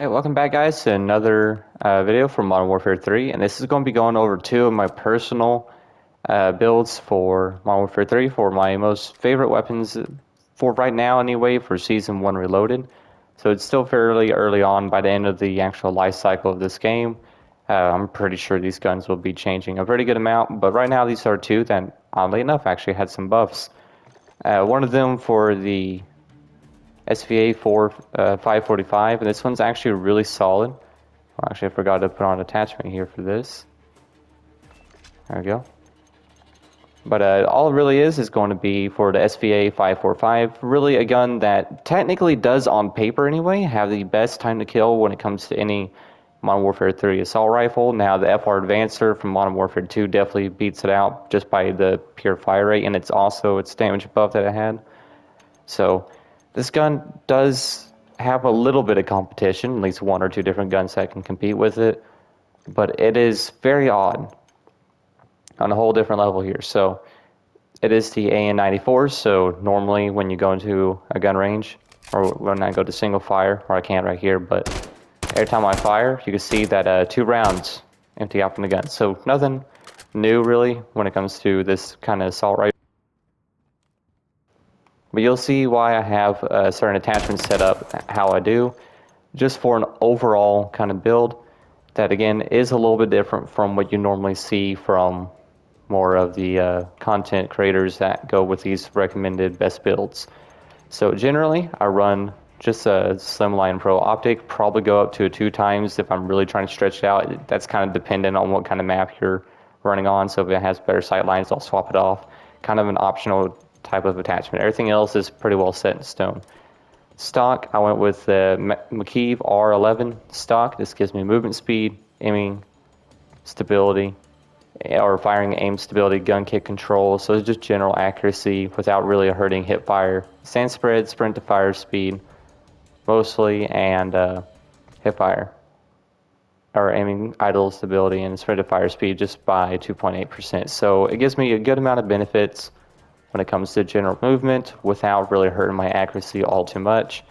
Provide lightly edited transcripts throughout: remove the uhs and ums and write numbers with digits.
Hey, welcome back guys to another video from Modern Warfare 3, and this is going to be going over two of my personal builds for Modern Warfare 3 for my most favorite weapons for right now anyway for Season 1 Reloaded. So it's still fairly early on by the end of the actual life cycle of this game. I'm pretty sure these guns will be changing a pretty good amount, but right now these are two that oddly enough actually had some buffs. One of them for the SVA 545, and this one's actually really solid. Well, actually, I forgot to put on an attachment here for this. There we go. But all it really is going to be for the SVA 545, really a gun that technically does, on paper anyway, have the best time to kill when it comes to any Modern Warfare 3 assault rifle. Now, the FR Advancer from Modern Warfare 2 definitely beats it out just by the pure fire rate, and it's also its damage buff that it had. So this gun does have a little bit of competition, at least one or two different guns that can compete with it, but it is very odd on a whole different level here. So it is the AN-94, so normally when you go into a gun range, or when I go to single fire, or I can't right here, but every time I fire, you can see that 2 rounds empty out from the gun. So nothing new really when it comes to this kind of assault rifle. But you'll see why I have certain attachments set up how I do, just for an overall kind of build that again is a little bit different from what you normally see from more of the content creators that go with these recommended best builds. So generally I run just a Slimline Pro optic, probably go up to a 2 times if I'm really trying to stretch it out. That's kind of dependent on what kind of map you're running on, so if it has better sight lines I'll swap it off. Kind of an optional type of attachment. Everything else is pretty well set in stone. Stock, I went with the McKeeve R11 stock. This gives me movement speed, aiming stability, or firing aim stability, gun kick control, so it's just general accuracy without really hurting hip fire. Sand spread, sprint to fire speed, mostly, and hip fire, or aiming idle stability and sprint to fire speed just by 2.8%. So it gives me a good amount of benefits when it comes to general movement without really hurting my accuracy all too much.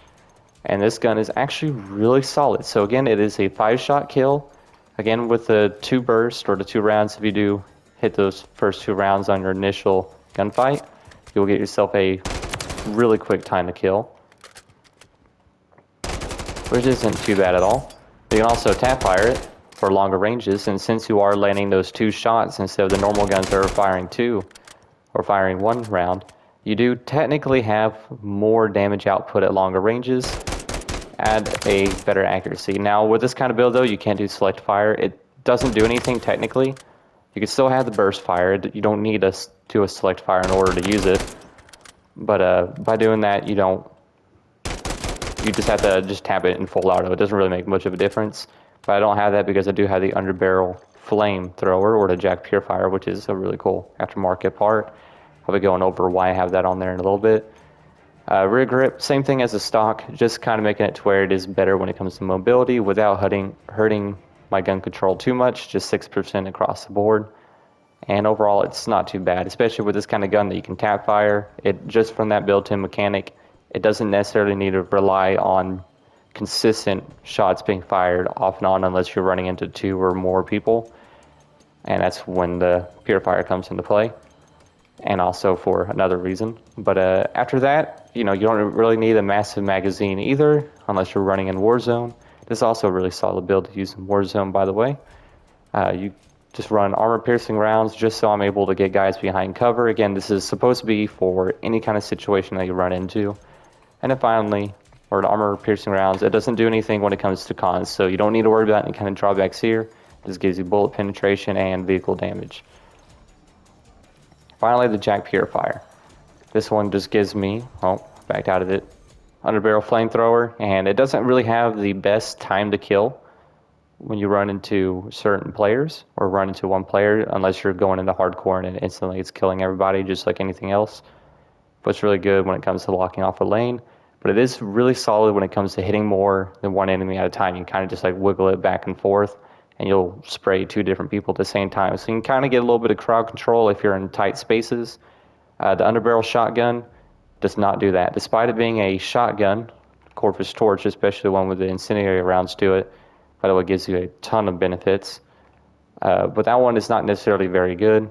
And this gun is actually really solid. So again, it is a 5-shot kill. Again, with the 2 bursts or the 2 rounds, if you do hit those first 2 rounds on your initial gunfight, you'll get yourself a really quick time to kill, which isn't too bad at all. You can also tap fire it for longer ranges, and since you are landing those 2 shots instead of the normal guns that are firing 2 or firing 1 round, you do technically have more damage output at longer ranges, add a better accuracy. Now with this kind of build though, you can't do select fire. It doesn't do anything technically. You can still have the burst fire. You don't need to do a select fire in order to use it. But by doing that, you just have to just tap it and full auto. It doesn't really make much of a difference. But I don't have that because I do have the underbarrel flamethrower, or the Jack Purifier, which is a really cool aftermarket part. I'll be going over why I have that on there in a little bit. Rear grip, same thing as the stock, just kind of making it to where it is better when it comes to mobility without hurting my gun control too much, just 6% across the board. And overall, it's not too bad, especially with this kind of gun that you can tap fire. It just from that built-in mechanic, it doesn't necessarily need to rely on consistent shots being fired off and on unless you're running into 2 or more people. And that's when the Purifier comes into play, and also for another reason. But after that, you don't really need a massive magazine either unless you're running in Warzone. This is also a really solid build to use in Warzone, by the way. You just run armor piercing rounds just so I'm able to get guys behind cover. Again, this is supposed to be for any kind of situation that you run into. And then finally, for the armor piercing rounds, it doesn't do anything when it comes to cons, so you don't need to worry about any kind of drawbacks here. It just gives you bullet penetration and vehicle damage. Finally, the Jack Purifier. This one just gives me, backed out of it, underbarrel flamethrower, and it doesn't really have the best time to kill when you run into certain players or run into one player, unless you're going into hardcore and instantly it's killing everybody just like anything else. But it's really good when it comes to locking off a lane. But it is really solid when it comes to hitting more than one enemy at a time. You can kind of just like wiggle it back and forth, and you'll spray 2 different people at the same time. So you can kind of get a little bit of crowd control if you're in tight spaces. The underbarrel shotgun does not do that. Despite it being a shotgun, Corpus Torch, especially one with the incendiary rounds to it. By the way, it gives you a ton of benefits. But that one is not necessarily very good,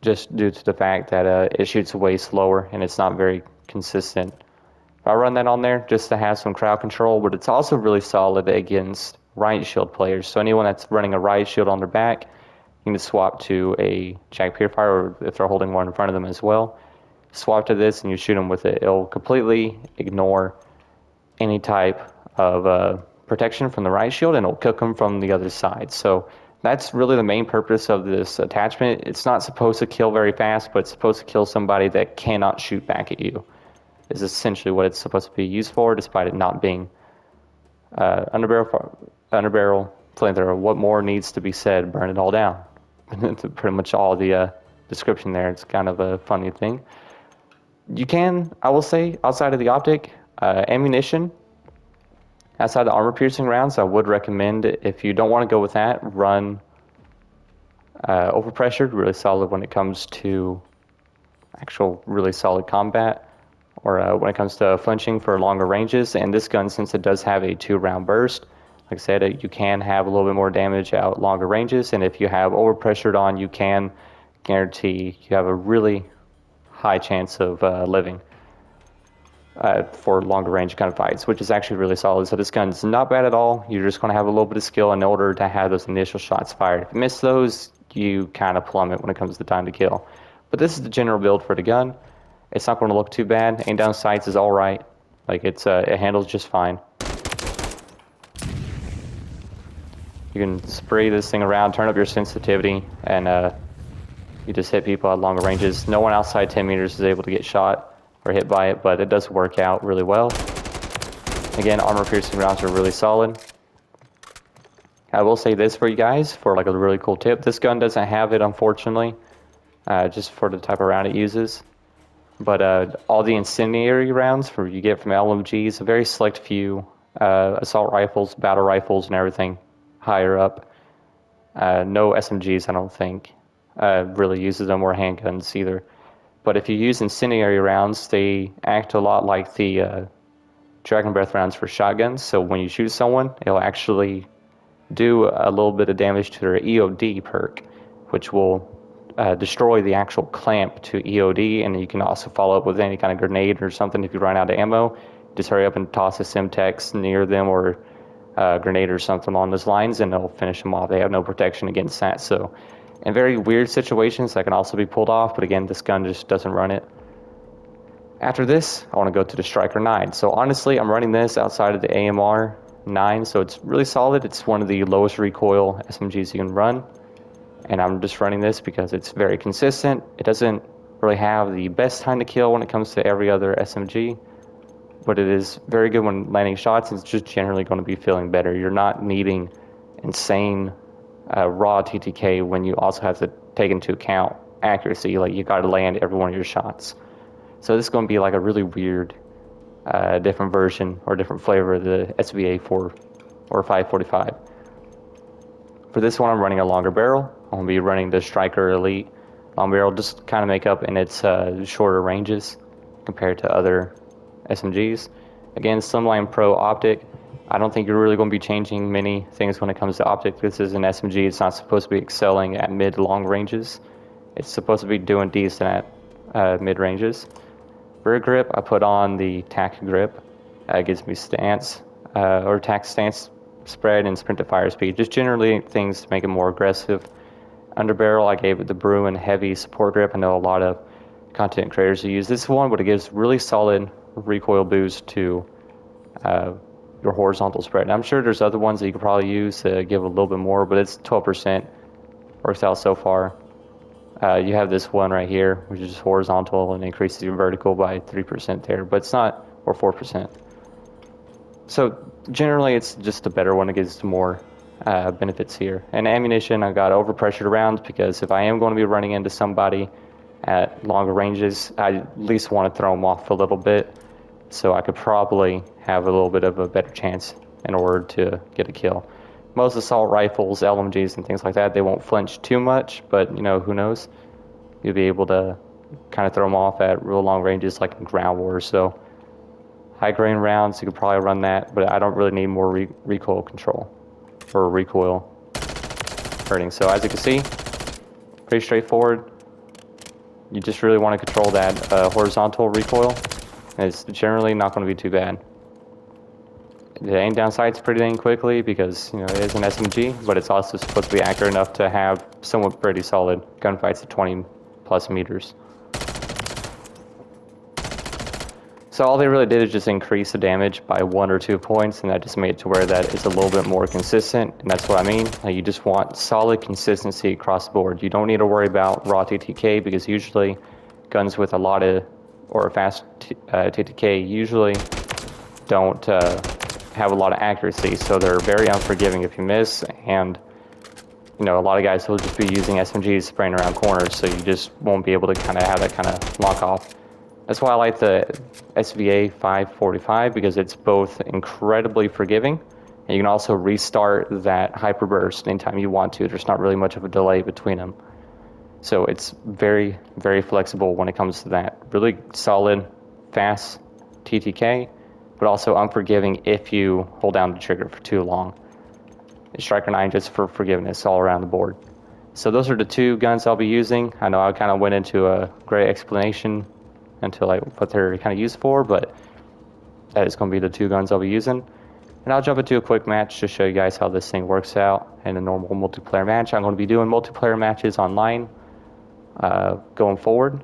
just due to the fact that it shoots way slower and it's not very consistent. I run that on there just to have some crowd control, but it's also really solid against riot shield players. So anyone that's running a riot shield on their back, you can swap to a Jack Purifier, or if they're holding one in front of them as well, swap to this and you shoot them with it. It'll completely ignore any type of protection from the riot shield, and it'll cook them from the other side. So that's really the main purpose of this attachment. It's not supposed to kill very fast, but it's supposed to kill somebody that cannot shoot back at you, is essentially what it's supposed to be used for, despite it not being underbarrel flamethrower. What more needs to be said? Burn it all down. That's pretty much all the description there. It's kind of a funny thing. You can, I will say, outside of the optic, ammunition, outside the armor-piercing rounds, I would recommend, if you don't want to go with that, run overpressured, really solid when it comes to actual really solid combat, or when it comes to flinching for longer ranges. And this gun, since it does have a 2-round burst, like I said, you can have a little bit more damage out longer ranges, and if you have overpressured on, you can guarantee you have a really high chance of living for longer range kind of fights, which is actually really solid. So this gun's not bad at all. You're just going to have a little bit of skill in order to have those initial shots fired. If you miss those, you kind of plummet when it comes to time to kill. But this is the general build for the gun. It's not going to look too bad. Aim down sights is all right. Like it handles just fine. You can spray this thing around, turn up your sensitivity, and you just hit people at longer ranges. No one outside 10 meters is able to get shot or hit by it, but it does work out really well. Again, armor-piercing rounds are really solid. I will say this for you guys, for like a really cool tip. This gun doesn't have it, unfortunately, just for the type of round it uses. But all the incendiary rounds you get from LMGs, a very select few, assault rifles, battle rifles, and everything higher up. No SMGs, I don't think, really uses them, or handguns either. But if you use incendiary rounds, they act a lot like the Dragon Breath rounds for shotguns. So when you shoot someone, it'll actually do a little bit of damage to their EOD perk, which will destroy the actual clamp to EOD, and you can also follow up with any kind of grenade or something. If you run out of ammo, just hurry up and toss a Simtex near them, or grenade or something along those lines, and they'll finish them off. They have no protection against that. So in very weird situations, that can also be pulled off, but again, this gun just doesn't run it. After this, I want to go to the Striker 9. So honestly, I'm running this outside of the AMR 9, so it's really solid. It's one of the lowest recoil SMGs you can run, and I'm just running this because it's very consistent. It doesn't really have the best time to kill when it comes to every other SMG, but it is very good when landing shots. It's just generally going to be feeling better. You're not needing insane raw TTK when you also have to take into account accuracy. Like, you got to land every one of your shots. So this is going to be like a really weird, different version or different flavor of the SVA 4 or 545. For this one, I'm running a longer barrel. I'm going to be running the Striker Elite long barrel, just kind of make up in its shorter ranges compared to other SMGs. Again, Slimline Pro optic. I don't think you're really going to be changing many things when it comes to optic. This is an SMG. It's not supposed to be excelling at mid-long ranges. It's supposed to be doing decent at mid-ranges. Rear grip, I put on the tack grip. It gives me stance, or tack stance spread, and sprint to fire speed. Just generally things to make it more aggressive. Underbarrel, I gave it the Bruin heavy support grip. I know a lot of content creators use this one, but it gives really solid recoil boost to your horizontal spread. And I'm sure there's other ones that you could probably use to give a little bit more, but it's 12%. Works out so far. You have this one right here, which is horizontal and increases your vertical by 3% there, but it's not, or 4%. So generally it's just a better one. It gives more benefits here. And ammunition, I got overpressured rounds because if I am going to be running into somebody at longer ranges, I at least want to throw them off a little bit, so I could probably have a little bit of a better chance in order to get a kill. Most assault rifles, LMGs, and things like that, they won't flinch too much, but you know, who knows? You'll be able to kind of throw them off at real long ranges, like in ground wars. So High grain rounds, you could probably run that, but I don't really need more recoil control or recoil hurting. So as you can see, pretty straightforward. You just really want to control that horizontal recoil, and it's generally not going to be too bad. The aim down sights pretty dang quickly because, you know, it is an SMG, but it's also supposed to be accurate enough to have somewhat pretty solid gunfights at 20 plus meters. So all they really did is just increase the damage by 1 or 2 points, and that just made it to where that it's a little bit more consistent, and that's what I mean. You just want solid consistency across the board. You don't need to worry about raw TTK, because usually guns with a lot of, or fast TTK usually don't have a lot of accuracy, so they're very unforgiving if you miss, and you know, a lot of guys will just be using SMGs spraying around corners, so you just won't be able to kind of have that kind of lock off. That's why I like the SVA 545, because it's both incredibly forgiving, and you can also restart that hyperburst anytime you want to. There's not really much of a delay between them. So it's very, very flexible when it comes to that. Really solid, fast TTK, but also unforgiving if you hold down the trigger for too long. Striker 9 just for forgiveness all around the board. So those are the 2 guns I'll be using. I know I kind of went into a great explanation into like what they're kind of used for, but that is going to be the 2 guns I'll be using. And I'll jump into a quick match to show you guys how this thing works out in a normal multiplayer match. I'm going to be doing multiplayer matches online going forward.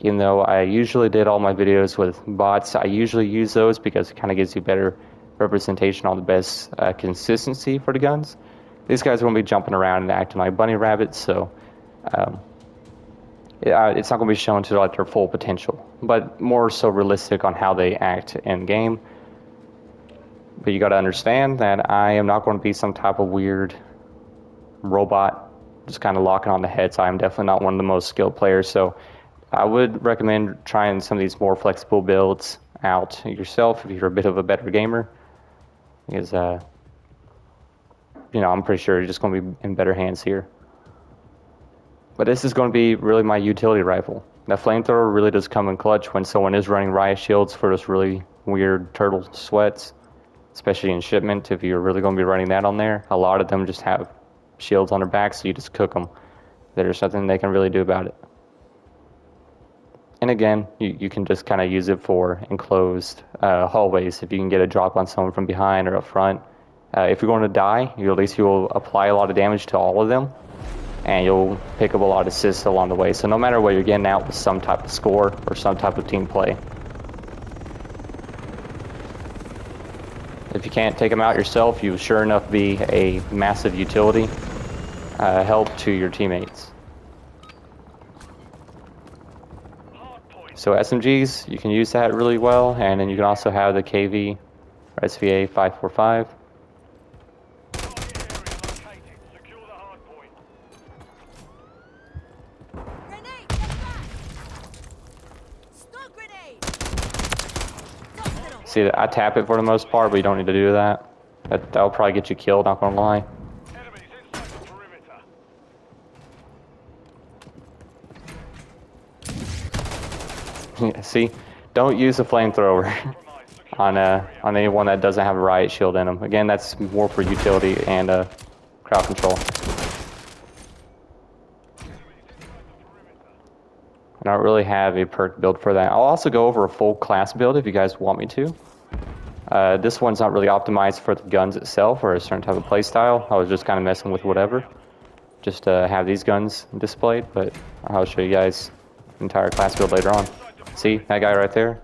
Even though I usually did all my videos with bots, I usually use those because it kind of gives you better representation on the best consistency for the guns. These guys are going to be jumping around and acting like bunny rabbits, so it's not going to be shown to like their full potential, but more so realistic on how they act in game. But you got to understand that I am not going to be some type of weird robot just kind of locking on the heads. I'm definitely not one of the most skilled players, so I would recommend trying some of these more flexible builds out yourself if you're a bit of a better gamer, because you know, I'm pretty sure you're just going to be in better hands here. But this is going to be really my utility rifle. That flamethrower really does come in clutch when someone is running riot shields for those really weird turtle sweats, especially in shipment. If you're really going to be running that on there, a lot of them just have shields on their back, so you just cook them. There's nothing they can really do about it. And again, you can just kind of use it for enclosed hallways if you can get a drop on someone from behind or up front. If you're going to die, at least you'll apply a lot of damage to all of them, and you'll pick up a lot of assists along the way. So no matter what, you're getting out with some type of score or some type of team play. If you can't take them out yourself, you sure enough be a massive utility help to your teammates. So SMGs, you can use that really well, and then you can also have the KV or SVA 545. See, I tap it for the most part, but you don't need to do that. That'll probably get you killed, not gonna lie. See, don't use a flamethrower on anyone that doesn't have a riot shield in them. Again, that's more for utility and crowd control. I don't really have a perk build for that. I'll also go over a full class build if you guys want me to. This one's not really optimized for the guns itself or a certain type of playstyle. I was just kind of messing with whatever, just to have these guns displayed, but I'll show you guys the entire class build later on. See, that guy right there?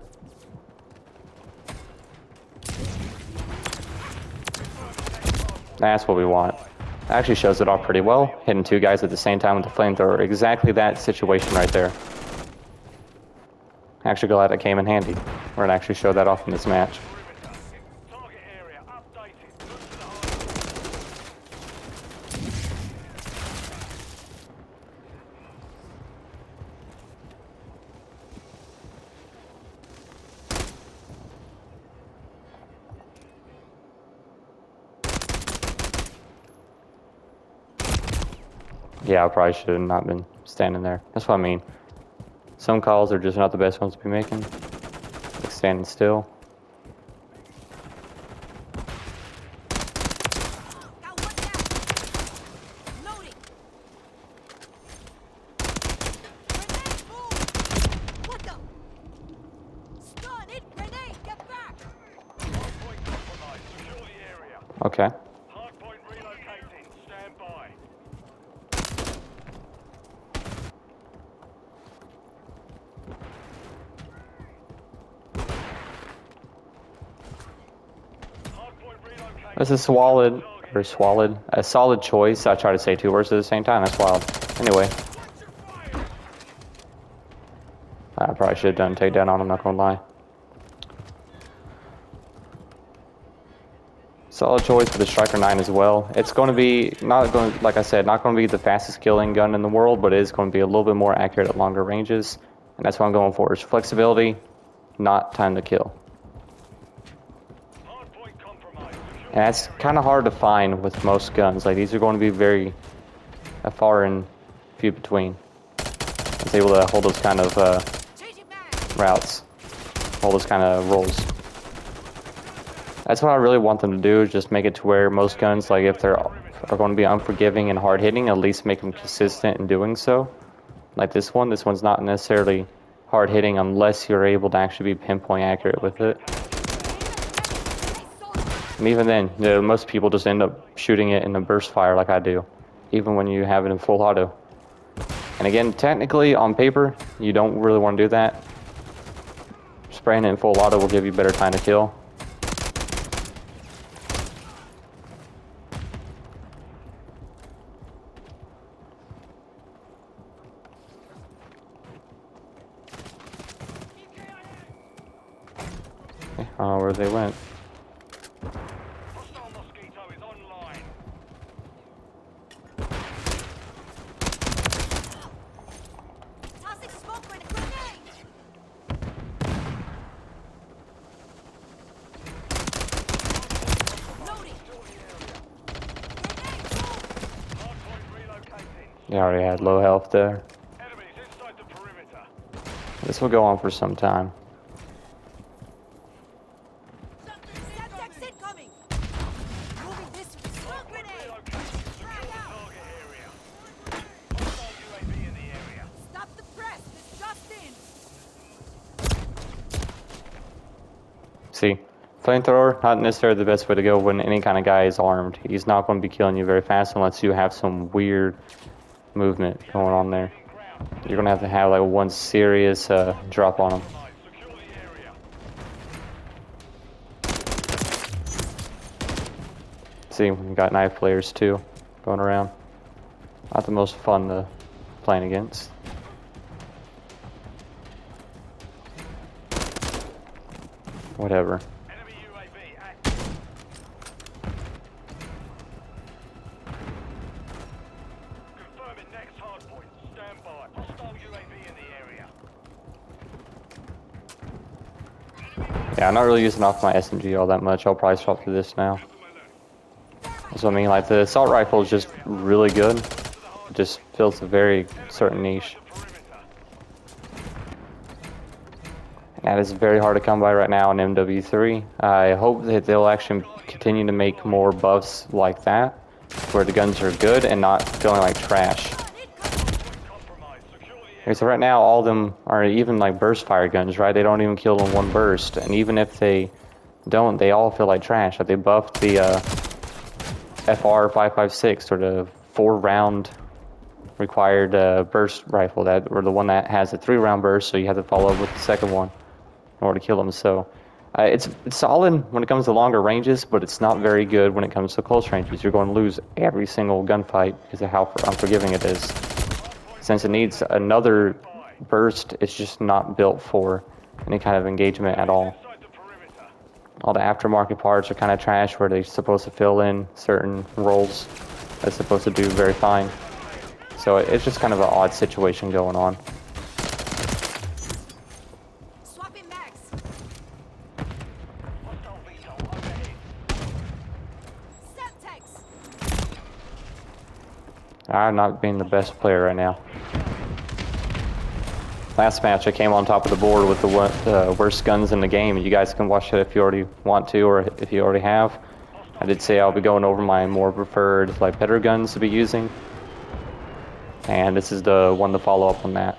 That's what we want. It actually shows it off pretty well, hitting 2 guys at the same time with the flamethrower. Exactly that situation right there. Actually glad that came in handy. We're gonna actually show that off in this match. Yeah, I probably should have not been standing there. That's what I mean. Some calls are just not the best ones to be making. Like standing still. Okay. Hardpoint relocating. Stand by. Hardpoint relocating. This is swallowed, or swallowed, a solid choice. I try to say two words at the same time. That's wild. Anyway, I probably should have done takedown on him, not gonna lie. Solid choice for the Striker 9 as well. It's going to be, like I said, not going to be the fastest killing gun in the world, but it is going to be a little bit more accurate at longer ranges. And that's what I'm going for, is flexibility, not time to kill. Hardpoint compromised. And that's kind of hard to find with most guns. Like, these are going to be very far and few between. It's able to hold those kind of routes, hold those kind of rolls. That's what I really want them to do, is just make it to where most guns, like if they're are going to be unforgiving and hard hitting, at least make them consistent in doing so. Like this one's not necessarily hard hitting unless you're able to actually be pinpoint accurate with it. And even then, you know, most people just end up shooting it in a burst fire like I do, even when you have it in full auto. And again, technically on paper, you don't really want to do that. Spraying it in full auto will give you better time to kill. I don't know where they went. Hostile Mosquito is online. Tossing smoke grenade! Grenade! Loading! Hardpoint relocating. They already had low health there. Enemies inside the perimeter. This will go on for some time. Semtex incoming! Moving this way. Smoke grenade! Relocating. Secure the target area. Hostile UAV in the area. Stop the press! It's just in! See, flamethrower, not necessarily the best way to go when any kind of guy is armed. He's not going to be killing you very fast unless you have some weird movement going on there. You're going to have like one serious drop on him. Secure the area. See, we got knife players too going around. Not the most fun to playing against. Whatever. Enemy UAV active. Confirming next hardpoint. Stand by. Hostile UAV in the area. Yeah, I'm not really using off my SMG all that much. I'll probably swap to this now. So I mean, like the assault rifle is just really good. It just fills a very certain niche. That is very hard to come by right now in MW3. I hope that they'll actually continue to make more buffs like that, where the guns are good and not feeling like trash. Okay, so right now all of them are even like burst fire guns, right? They don't even kill in one burst, and even if they don't, they all feel like trash. Like they buffed the FR 5.56, or the 4-round required burst rifle, or the one that has a 3-round burst, so you have to follow up with the second one in order to kill them. So it's solid when it comes to longer ranges, but it's not very good when it comes to close ranges. You're going to lose every single gunfight because of how unforgiving it is. Since it needs another burst, it's just not built for any kind of engagement at all. All the aftermarket parts are kind of trash, where they're supposed to fill in certain roles that's supposed to do very fine. So it's just kind of an odd situation going on. Swapping mags! Semtex! I'm not being the best player right now. Last match, I came on top of the board with the worst guns in the game. You guys can watch it if you already want to, or if you already have. I did say I'll be going over my more preferred, like, better guns to be using. And this is the one to follow up on that.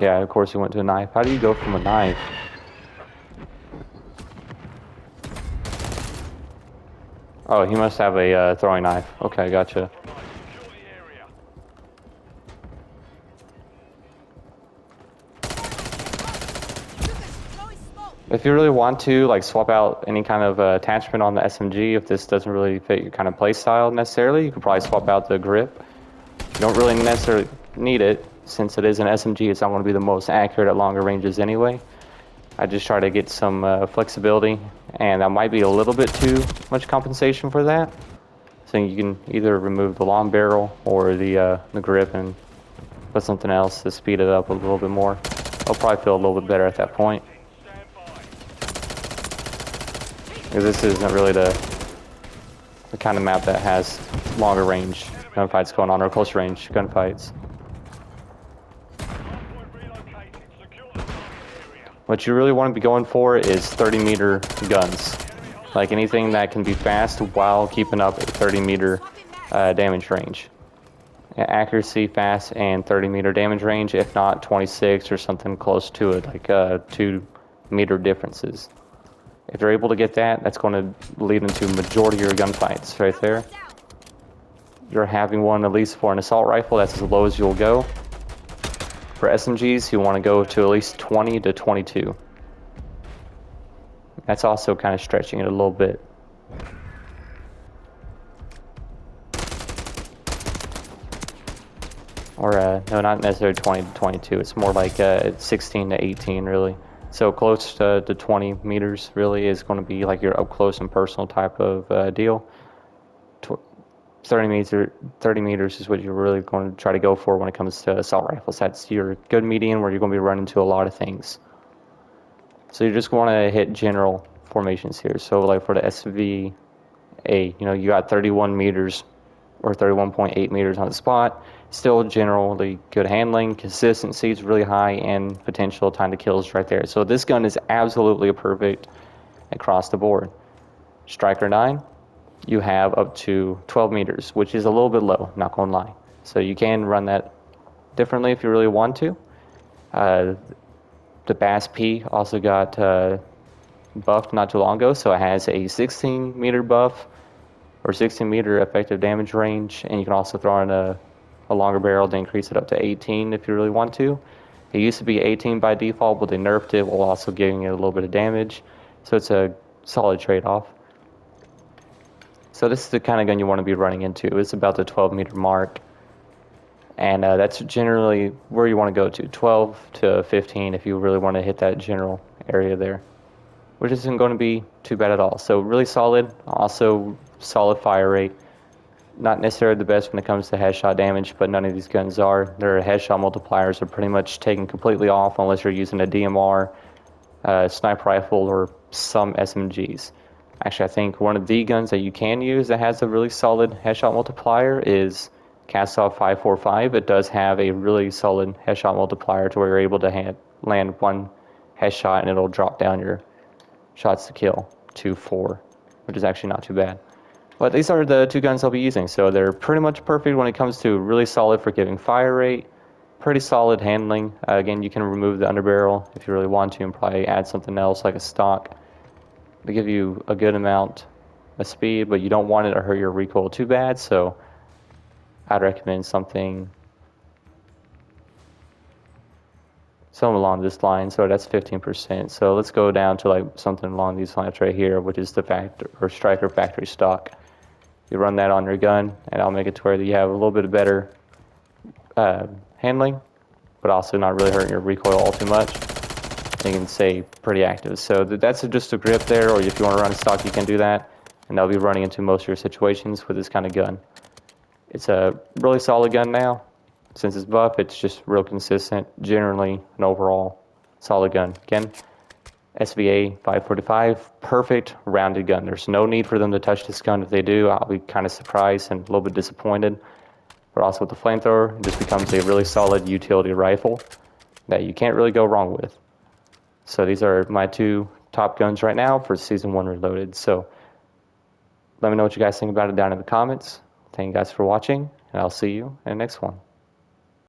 Yeah, of course he went to a knife. How do you go from a knife? Oh, he must have a throwing knife. Okay, gotcha. Secure the area. Lucas, throwing smoke. If you really want to, like, swap out any kind of attachment on the SMG, if this doesn't really fit your kind of play style necessarily, you could probably swap out the grip. You don't really necessarily need it, since it is an SMG, it's not going to be the most accurate at longer ranges anyway. I just try to get some flexibility, and that might be a little bit too much compensation for that. So you can either remove the long barrel or the grip and put something else to speed it up a little bit more. I'll probably feel a little bit better at that point. Stand by. Because this isn't really the kind of map that has longer range gunfights going on, or close range gunfights. Hardpoint relocated. Secure the target area. What you really want to be going for is 30-meter guns. Like anything that can be fast while keeping up a 30-meter damage range. Accuracy, fast, and 30-meter damage range, if not 26 or something close to it, like 2-meter differences. If you're able to get that, that's going to lead into majority of your gunfights right there. You're having one, at least for an assault rifle, that's as low as you'll go. For SMGs, you want to go to at least 20 to 22. That's also kind of stretching it a little bit. Or, no, not necessarily 20 to 22. It's more like 16 to 18, really. So close to 20 meters, really, is going to be like your up close and personal type of deal. 30 meters is what you're really going to try to go for when it comes to assault rifles. That's your good median where you're going to be running into a lot of things. So you just want to hit general formations here. So like for the SVA, you got 31 meters or 31.8 meters on the spot. Still generally good handling, consistency is really high, and potential time to kill is right there. So this gun is absolutely perfect across the board. Striker 9, you have up to 12 meters, which is a little bit low, not gonna lie. So you can run that differently if you really want to. The Bass P also got buffed not too long ago, so it has a 16 meter buff or 16 meter effective damage range, and you can also throw in a longer barrel to increase it up to 18 if you really want to. It used to be 18 by default, but they nerfed it while also giving it a little bit of damage, so it's a solid trade-off. So this is the kind of gun you want to be running into. It's about the 12 meter mark, and that's generally where you want to go to, 12 to 15 if you really want to hit that general area there, which isn't going to be too bad at all. So really solid, also solid fire rate. Not necessarily the best when it comes to headshot damage, but none of these guns are. Their headshot multipliers are pretty much taken completely off unless you're using a DMR, sniper rifle, or some SMGs. Actually, I think one of the guns that you can use that has a really solid headshot multiplier is Cast-Off 545. It does have a really solid headshot multiplier to where you're able to land one headshot and it'll drop down your shots to kill to 4, which is actually not too bad. But these are the two guns I'll be using, so they're pretty much perfect when it comes to really solid forgiving fire rate, pretty solid handling. Again, you can remove the underbarrel if you really want to and probably add something else like a stock to give you a good amount of speed, but you don't want it to hurt your recoil too bad, so I'd recommend something along this line. So that's 15%. So let's go down to like something along these lines right here, which is the striker factory stock. You run that on your gun, and I'll make it to where you have a little bit of better handling, but also not really hurting your recoil all too much. You can stay pretty active. So that's just a grip there, or if you want to run a stock, you can do that, and that'll be running into most of your situations with this kind of gun. It's a really solid gun now. Since it's buff, it's just real consistent, generally an overall solid gun. Again, SVA 545, perfect rounded gun. There's no need for them to touch this gun. If they do, I'll be kind of surprised and a little bit disappointed. But also with the flamethrower, it just becomes a really solid utility rifle that you can't really go wrong with. So these are my two top guns right now for Season 1 Reloaded. So let me know what you guys think about it down in the comments. Thank you guys for watching, and I'll see you in the next one.